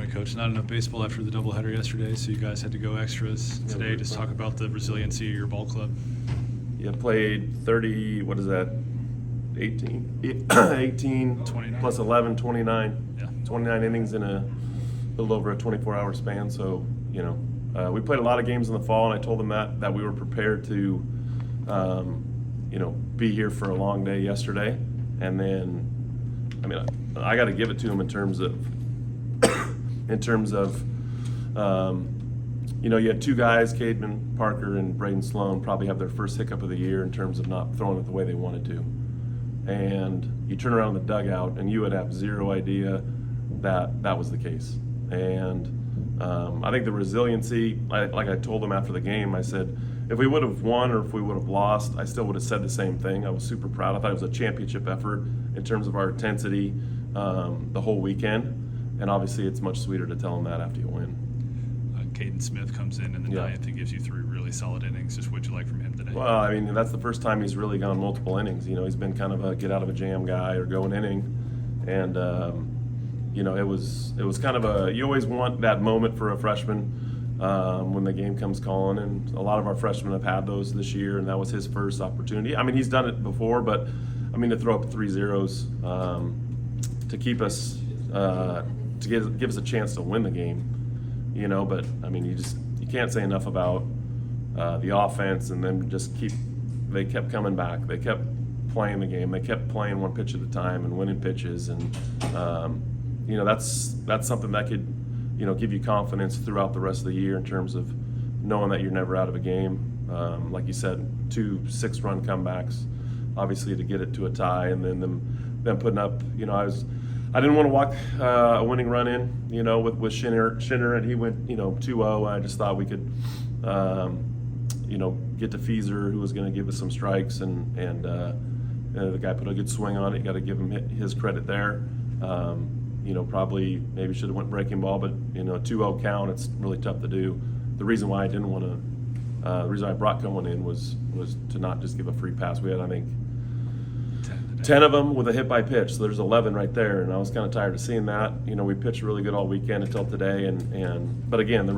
All right, Coach, not enough baseball after the doubleheader yesterday, so you guys had to go extras today. Just talk about the resiliency of your ball club. Yeah, played 30, what is that, 18 29. plus 11, 29. Yeah. 29 innings in a little over a 24-hour span. So, we played a lot of games in the fall, and I told them that we were prepared to, be here for a long day yesterday. And then, I got to give it to them in terms of, you had two guys, Cademan Parker and Braden Sloan, probably have their first hiccup of the year in terms of not throwing it the way they wanted to. And you turn around in the dugout, and you would have zero idea that was the case. And I think the resiliency, like I told them after the game, I said, if we would have won or if we would have lost, I still would have said the same thing. I was super proud. I thought it was a championship effort in terms of our intensity the whole weekend. And obviously, it's much sweeter to tell them that after you win. Caden Smith comes in the ninth and gives you 3 really solid innings. Just what'd you like from him today? Well, that's the first time he's really gone multiple innings. He's been kind of a get out of a jam guy or go an inning. And, it was kind of you always want that moment for a freshman when the game comes calling. And a lot of our freshmen have had those this year, and that was his first opportunity. He's done it before, but, to throw up 3 zeros to keep us to give us a chance to win the game, but you can't say enough about the offense, and then they kept coming back. They kept playing the game. They kept playing one pitch at a time and winning pitches, and that's something that could give you confidence throughout the rest of the year in terms of knowing that you're never out of a game. Like you said, 2 6-run comebacks, obviously to get it to a tie, and then them putting up. I didn't want to walk a winning run in, with Schinner, and he went, 2-0. I just thought we could, get to Feezer, who was going to give us some strikes, and the guy put a good swing on it. You got to give him his credit there. Probably maybe should have went breaking ball, but a 2-0 count, it's really tough to do. The reason why I didn't want to, the reason I brought Cohen in was to not just give a free pass. We had, I think, 10 of them with a hit by pitch, so there's 11 right there, and I was kind of tired of seeing that. We pitched really good all weekend until today, but again, the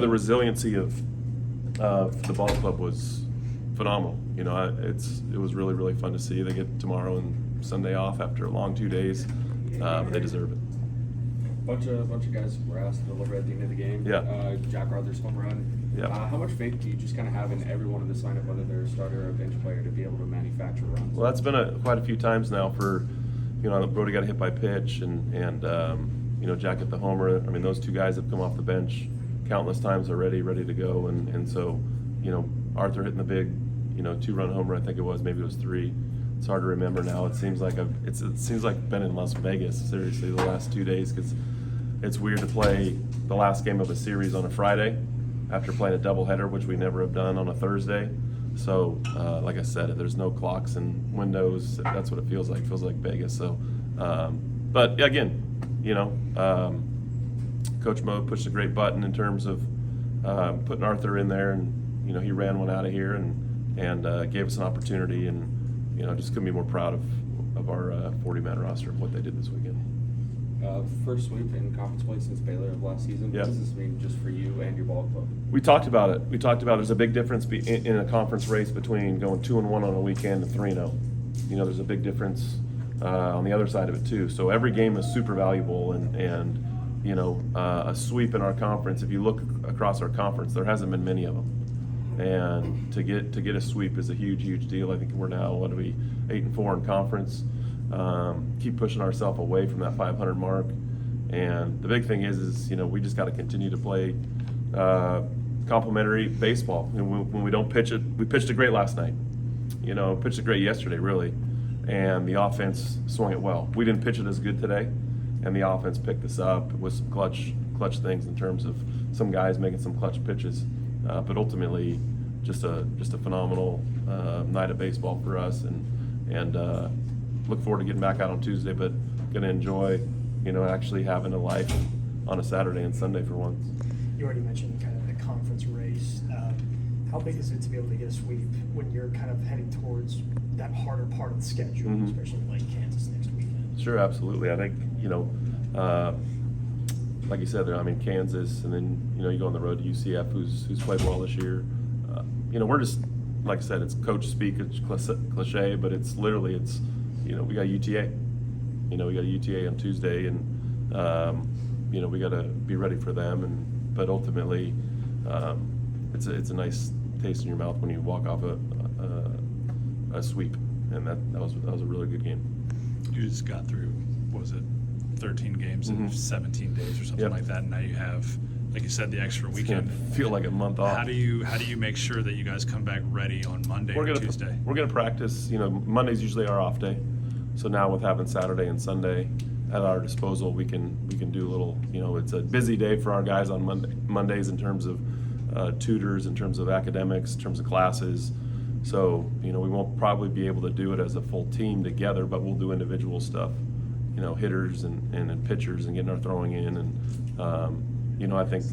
resiliency of the ball club was phenomenal. It was really, really fun to see. They get tomorrow and Sunday off after a long 2 days, but they deserve it. Bunch of guys were asked to deliver at the end of the game. Yeah. Jack Arthur's home run. Yeah. How much faith do you just kind of have in every one of the lineup, whether they're a starter or a bench player, to be able to manufacture runs? Well, that's been quite a few times now for, Brody got hit by pitch, and Jack hit the homer. Those 2 guys have come off the bench countless times already, ready to go, and so, Arthur hitting the big, 2-run homer, I think it was, maybe it was 3. It's hard to remember now. It seems like it seems like I've been in Las Vegas, seriously, the last 2 days, because it's weird to play the last game of a series on a Friday after playing a doubleheader, which we never have done on a Thursday. So, like I said, there's no clocks and windows. That's what it feels like. It feels like Vegas. So, but again, Coach Mo pushed a great button in terms of putting Arthur in there, and he ran one out of here and gave us an opportunity, and just couldn't be more proud of our 40-man roster of what they did this weekend. First sweep in conference play since Baylor of last season. Yeah. What does this mean just for you and your ball club? We talked about it. There's a big difference in a conference race between going 2-1 on a weekend and 3-0. There's a big difference on the other side of it too. So every game is super valuable, and a sweep in our conference. If you look across our conference, there hasn't been many of them. And to get a sweep is a huge deal. I think we're now 8-4 in conference. Keep pushing ourselves away from that 500 mark, and the big thing is we just got to continue to play complementary baseball. When we don't pitch it, we pitched it great last night. Pitched it great yesterday, really, and the offense swung it well. We didn't pitch it as good today, and the offense picked us up with some clutch things in terms of some guys making some clutch pitches. But ultimately, just a phenomenal night of baseball for us, and look forward to getting back out on Tuesday. But going to enjoy, actually having a life on a Saturday and Sunday for once. You already mentioned kind of the conference race. How big is it to be able to get a sweep when you're kind of heading towards that harder part of the schedule, especially like Kansas next weekend? Sure, absolutely. I think like you said, I mean, Kansas, and then, you go on the road to UCF, who's played well this year. We're just, like I said, it's coach speak, it's cliche, but it's literally, we got UTA. We got UTA on Tuesday, and, we got to be ready for them. But ultimately, it's a nice taste in your mouth when you walk off a sweep, and that was a really good game. You just got through, what was it, 13 games in 17 days or something Yep. like that, and now you have, like you said, the extra weekend. It's gonna feel like a month off. How do you make sure that you guys come back ready on Monday or Tuesday? We're gonna practice. Monday's usually our off day, so now with having Saturday and Sunday at our disposal, we can do a little. It's a busy day for our guys on Mondays in terms of tutors, in terms of academics, in terms of classes. So we won't probably be able to do it as a full team together, but we'll do individual stuff. Hitters and pitchers and getting our throwing in, and I think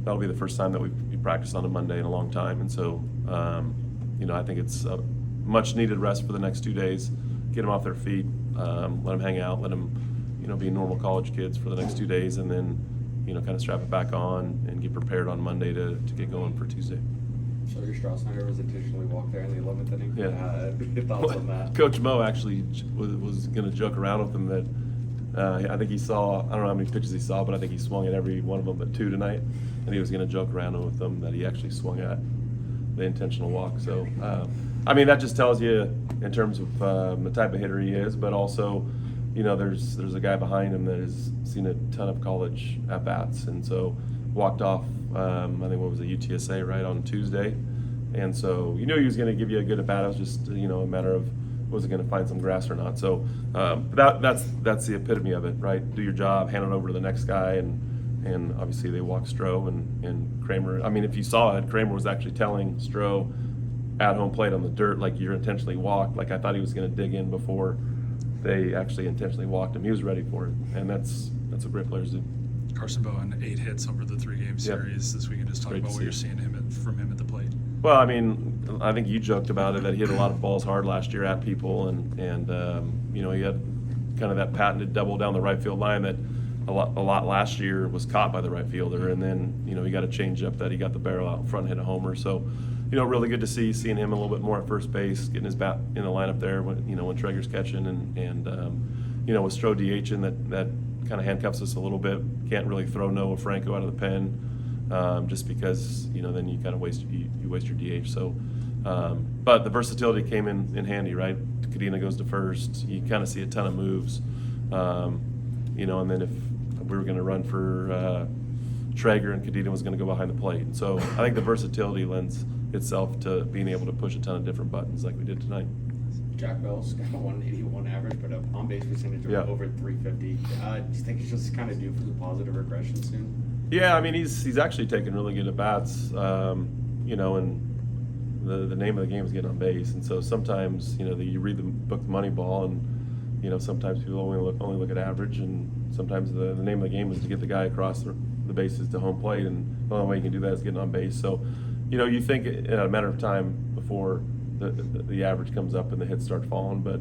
that'll be the first time that we practiced on a Monday in a long time, and so I think it's a much needed rest for the next 2 days. Get them off their feet, let them hang out, let them be normal college kids for the next 2 days, and then kind of strap it back on and get prepared on Monday to get going for Tuesday. So your Strauss-Snyder was intentionally walked there in the 11th inning? Yeah. Your thoughts on that? Coach Mo actually was going to joke around with him that I think he saw, I don't know how many pitches he saw, but I think he swung at every one of them but 2 tonight, and he was going to joke around with them that he actually swung at the intentional walk. So, that just tells you in terms of the type of hitter he is, but also, there's a guy behind him that has seen a ton of college at-bats, and so walked off, I think what was it, UTSA, right, on Tuesday. And so he was going to give you a good at-bat. It was just, a matter of was it going to find some grass or not. So that's the epitome of it, right? Do your job, hand it over to the next guy, and obviously they walked Stroh and Cramer. If you saw it, Cramer was actually telling Stroh at home plate on the dirt, like, you're intentionally walked. Like, I thought he was going to dig in before they actually intentionally walked him. He was ready for it, and that's what great players do. Karson Bowen, 8 hits over the 3-game series this weekend. Just talk Great about to what see. you're seeing from him at the plate. Well, I think you joked about it, that he hit a lot of balls hard last year at people, and he had kind of that patented double down the right field line that a lot last year was caught by the right fielder, and then he got a change up that he got the barrel out in front and hit a homer. So really good to seeing him a little bit more at first base, getting his bat in the lineup there when when Traeger's catching, and with Stroh DHing, that kind of handcuffs us a little bit. Can't really throw Noah Franco out of the pen, just because then you kind of waste your DH. So, but the versatility came in handy, right? Kadena goes to first. You kind of see a ton of moves, and then if we were going to run for Traeger and Kadena was going to go behind the plate. So I think the versatility lends itself to being able to push a ton of different buttons like we did tonight. Jack Bell's got a 181 average, but an on-base percentage of over 350. Do you think he's just kind of due for the positive regression soon? Yeah, he's actually taking really good at-bats, and the name of the game is getting on base. And so sometimes, you read the book Moneyball, and, sometimes people only look at average, and sometimes the name of the game is to get the guy across the bases to home plate, and the only way you can do that is getting on base. So, you think in a matter of time before the average comes up and the hits start falling, but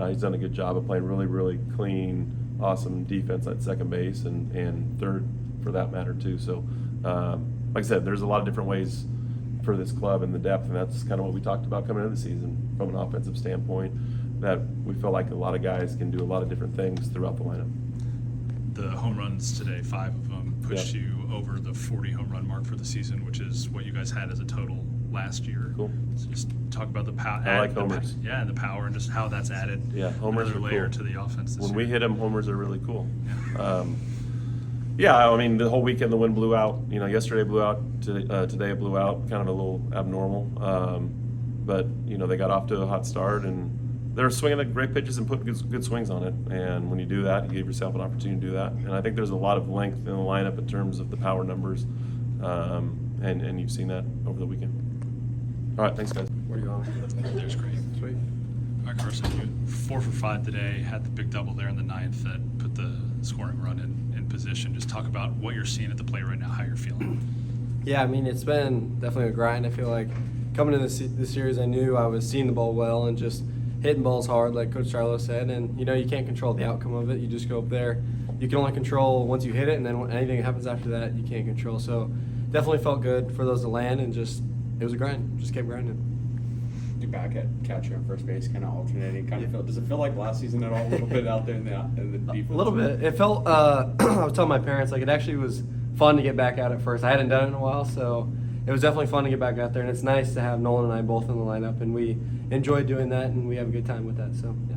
he's done a good job of playing really, really clean, awesome defense at second base and third for that matter too. So, like I said, there's a lot of different ways for this club and the depth, and that's kind of what we talked about coming into the season from an offensive standpoint, that we feel like a lot of guys can do a lot of different things throughout the lineup. The home runs today, 5 of them, pushed you over the 40 home run mark for the season, which is what you guys had as a total last year. Cool. So just talk about the power. I like homers. And the power, and just how that's added Homers another are layer cool. to the offense this When year. we hit them, homers are really cool. Yeah. The whole weekend the wind blew out. Yesterday blew out. Today it blew out. Kind of a little abnormal. But they got off to a hot start, and they're swinging at great pitches and putting good swings on it. And when you do that, you give yourself an opportunity to do that. And I think there's a lot of length in the lineup in terms of the power numbers, and you've seen that over the weekend. All right, thanks, guys. Where are you on? There's great. Sweet. All right, Karson, you 4 for 5 today, had the big double there in the 9th that put the scoring run in position. Just talk about what you're seeing at the plate right now, how you're feeling. Yeah, it's been definitely a grind. I feel like coming into this series, I knew I was seeing the ball well and just hitting balls hard, like Coach Saarloos said. And, you can't control the outcome of it. You just go up there, you can only control once you hit it, and then anything that happens after that, you can't control. So definitely felt good for those to land, and just it was a grind. Just kept grinding. You're back at catcher and first base, kind of alternating. Does it feel like last season at all? A little bit out there in the defense. A little bit. It felt. I was telling my parents like it actually was fun to get back out at first. I hadn't done it in a while, so it was definitely fun to get back out there. And it's nice to have Nolan and I both in the lineup, and we enjoy doing that, and we have a good time with that. So yeah.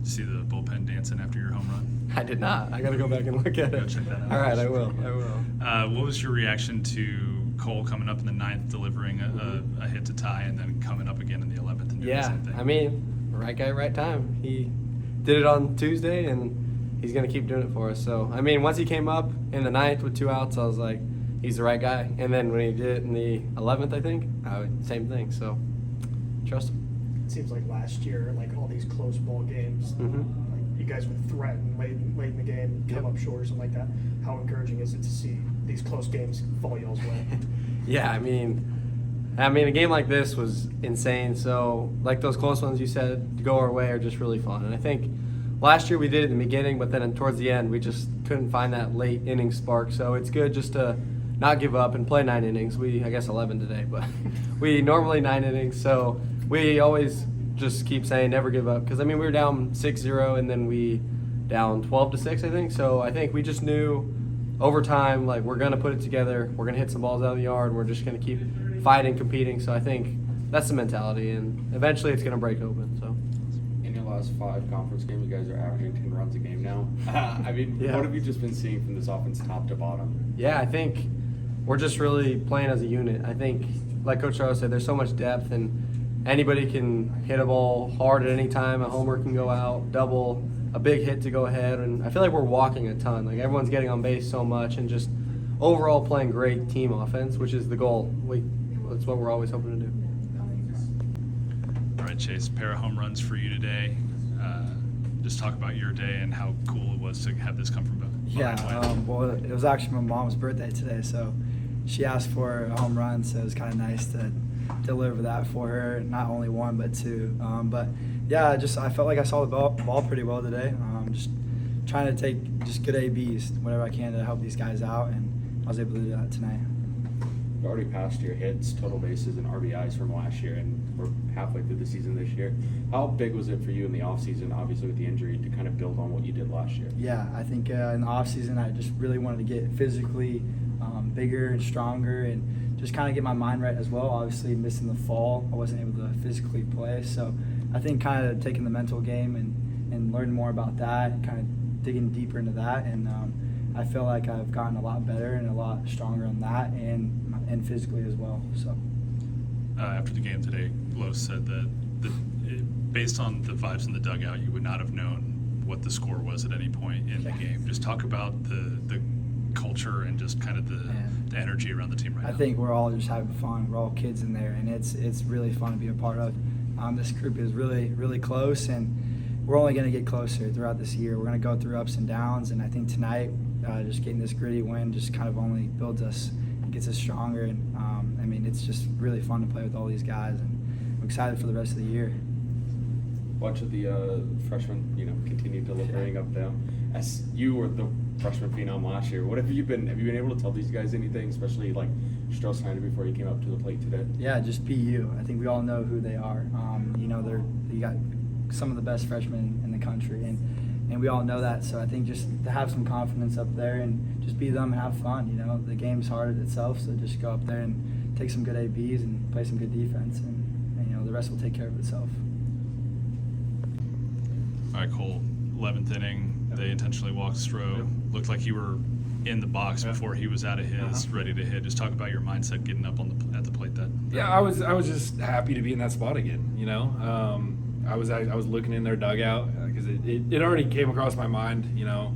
See the bullpen dancing after your home run? I did not. I got to go back and look at Go it. check that out. All right, I will. I will. What was your reaction to Cole coming up in the 9th, delivering a hit to tie, and then coming up again in the 11th and doing the Yeah, same thing? I mean, right guy, right time. He did it on Tuesday, and he's going to keep doing it for us. So, I mean, once he came up in the 9th with 2 outs, I was like, he's the right guy. And then when he did it in the 11th, I think, same thing. So, trust him. It seems like last year, like all these close ball games, Mhm. like you guys would threaten late in the game, come up short or something like that. How encouraging is it to see these close games fall y'all's way? Yeah, I mean, a game like this was insane. So, like those close ones you said to go our way are just really fun. And I think last year we did it in the beginning, but then towards the end we just couldn't find that late inning spark. So it's good just to not give up and play 9 innings. I guess 11 today, but we normally 9 innings. So we always just keep saying never give up. Because I mean we were down 6-0 and then we down 12-6, I think. So I think we just knew over time, like, we're going to put it together. We're going to hit some balls out of the yard. And we're just going to keep fighting, competing. So I think that's the mentality. And eventually it's going to break open. So. In your last 5 conference games, you guys are averaging 10 runs a game now. I mean, Yeah. what have you just been seeing from this offense top to bottom? Yeah, I think we're just really playing as a unit. I think, like Coach Saarloos said, there's so much depth, and anybody can hit a ball hard at any time. A homer can go out, double, a big hit to go ahead, and I feel like we're walking a ton. Like everyone's getting on base so much, and just overall playing great team offense, which is the goal. That's what we're always hoping to do. All right, Chase, pair of home runs for you today. Just talk about your day and how cool it was to have this come from behind. Yeah, well, it was actually my mom's birthday today, so she asked for a home run, so it was kind of nice to deliver that for her. Not only 1, but 2. But yeah, I felt like I saw the ball pretty well today. Just trying to take just good ABs, whatever I can to help these guys out, and I was able to do that tonight. You already passed your hits, total bases, and RBIs from last year, and we're halfway through the season this year. How big was it for you in the offseason, obviously with the injury, to kind of build on what you did last year? Yeah, I think in the offseason I just really wanted to get physically bigger and stronger, and just kind of get my mind right as well. Obviously missing the fall, I wasn't able to physically play, so I think kind of taking the mental game and learning more about that, and kind of digging deeper into that, and I feel like I've gotten a lot better and a lot stronger on that, and physically as well. So After the game today, Lowe said that based on the vibes in the dugout, you would not have known what the score was at any point in the game. Just talk about the culture and just kind of the energy around the team right now. I think we're all just having fun. We're all kids in there, and it's really fun to be a part of. This group is really, really close, and we're only going to get closer throughout this year. We're going to go through ups and downs, and I think tonight, just getting this gritty win just kind of only builds us and gets us stronger. And I mean, it's just really fun to play with all these guys, and I'm excited for the rest of the year. Bunch of the freshmen, continue to ring up them. As you were the freshman phenom last year, what have you been able to tell these guys anything, especially like Strohsander before he came up to the plate today? Yeah, just be you. I think we all know who they are. You got some of the best freshmen in the country, and we all know that. So I think just to have some confidence up there and just be them and have fun. The game's hard itself, so just go up there and take some good ABs and play some good defense, and the rest will take care of itself. All right, Cole, 11th inning, they intentionally walked Stroh. Looked like you were in the box before he was out of his, ready to hit. Just talk about your mindset getting up at the plate then. Yeah, I was just happy to be in that spot again. I was looking in their dugout because it already came across my mind.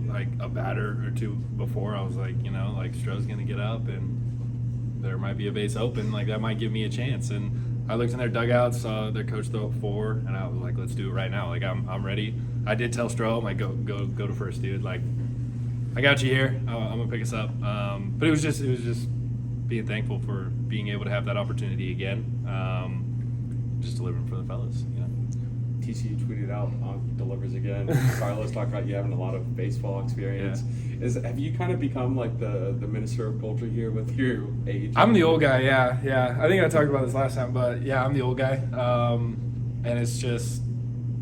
Like a batter or two before, I was like, like Stroh's gonna get up and there might be a base open. Like that might give me a chance. And I looked in their dugout, saw their coach throw it 4, and I was like, let's do it right now. Like I'm ready. I did tell Stroh, I'm like, go to first, dude. Like I got you here. I'm gonna pick us up. But it was just being thankful for being able to have that opportunity again. Just delivering for the fellas. TCU tweeted out on Delivers Again. Saarloos talked about you having a lot of baseball experience. Have you kind of become like the minister of culture here with your age? I'm the old guy, yeah. I think I talked about this last time, but yeah, I'm the old guy. And it's just,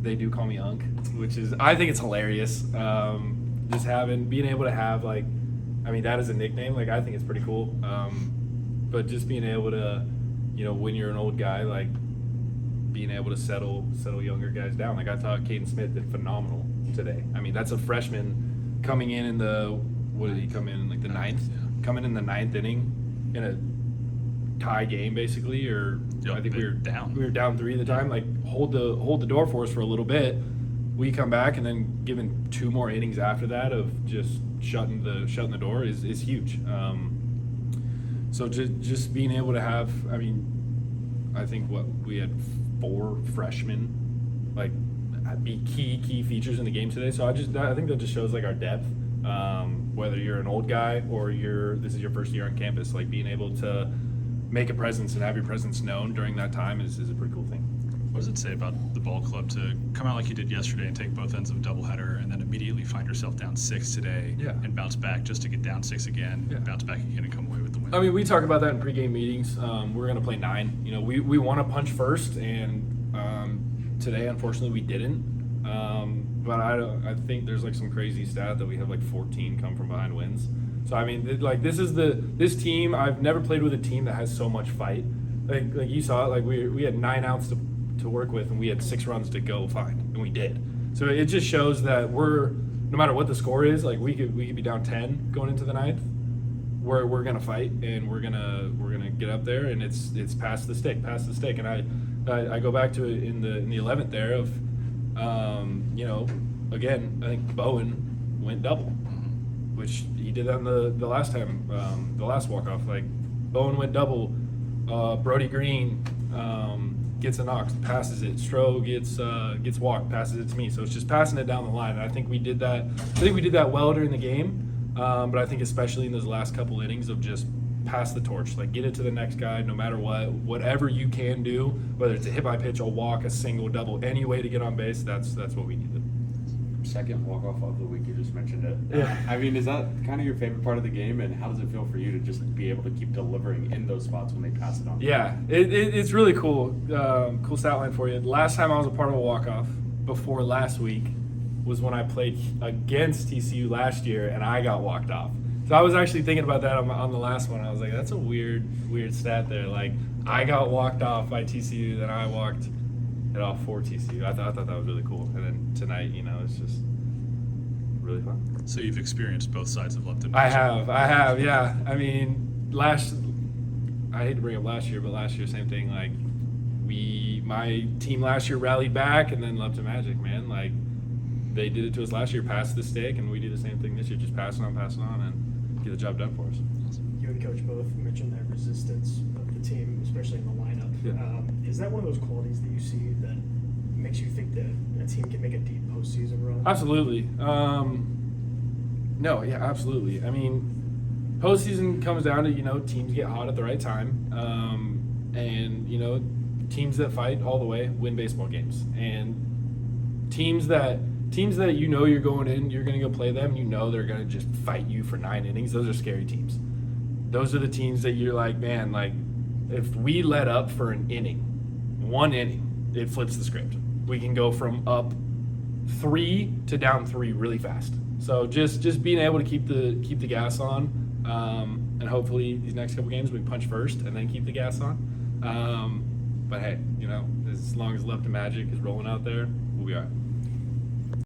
they do call me Unk, which is, I think it's hilarious. Just being able to have like, I mean, that is a nickname. Like, I think it's pretty cool. But just being able to, you know, when you're an old guy, like being able to settle younger guys down. Like I thought Caden Smith did phenomenal today. I mean, that's a freshman coming in the, what did he come in like the ninth? Yeah. Coming in the ninth inning in a tie game basically, or Yep, I think we were down. We were down 3 at the time. Like hold the door for us for a little bit. We come back and then giving 2 more innings after that of just shutting the door is huge. So just being able to have, I mean, I think we had 4 freshmen like be key features in the game today. So I think that just shows like our depth. Whether you're an old guy or this is your first year on campus, like being able to make a presence and have your presence known during that time is a pretty cool thing. What does it say about the ball club to come out like you did yesterday and take both ends of a doubleheader and then immediately find yourself down 6 today and bounce back just to get down 6 again, bounce back again and come away with the win? I mean, we talk about that in pregame meetings. We're going to play 9. You know, we want to punch first, and today, unfortunately, we didn't. But I think there's like some crazy stat that we have like 14 come from behind wins. So I mean, this team. I've never played with a team that has so much fight. Like you saw it. Like we had 9 outs to work with, and we had 6 runs to go find, and we did. So it just shows that no matter what the score is, like we could be down 10 going into the 9th. We're gonna fight, and we're gonna get up there, and it's past the stick, and I go back to it in the 11th there of, you know, again I think Bowen went double, which he did that in the last time, the last walk off. Like Bowen went double, Brody Green gets a knock, passes it. Stroh gets walked, passes it to me. So it's just passing it down the line. And I think we did that. I think we did that well during the game. But I think especially in those last couple innings of just pass the torch, like get it to the next guy, no matter whatever you can do, whether it's a hit by pitch, a walk, a single, double, any way to get on base. That's what we needed. Second walk-off of the week, you just mentioned it. Yeah. I mean, is that kind of your favorite part of the game, and how does it feel for you to just be able to keep delivering in those spots when they pass it on? Yeah, it's really cool. Cool stat line for you. Last time I was a part of a walk-off before last week was when I played against TCU last year, and I got walked off. So I was actually thinking about that on the last one. I was like, that's a weird stat there. Like, I got walked off by TCU, then I walked it off for TCU. I thought that was really cool. And then tonight, you know, it's just really fun. So you've experienced both sides of Lupton. I have, yeah. I mean, I hate to bring up last year, but last year, same thing. Like, my team last year rallied back, and then Lupton Magic, man. Like, they did it to us last year, pass the stick, and we do the same thing this year, just pass it on, and get the job done for us. You and Coach both mentioned that resistance of the team, especially in the lineup. Yeah. Is that one of those qualities that you see that makes you think that a team can make a deep postseason run? Absolutely. No, yeah, absolutely. I mean, postseason comes down to, you know, teams get hot at the right time. And, you know, teams that fight all the way win baseball games. And teams that you know you're going in, you're going to go play them, you know they're going to just fight you for 9 innings. Those are scary teams. Those are the teams that you're like, man, like, if we let up for an inning, 1 inning, it flips the script. We can go from up 3 to down 3 really fast. So just being able to keep the gas on, and hopefully these next couple games we punch first and then keep the gas on. But hey, you know, as long as Lupton Magic is rolling out there, we'll be all right.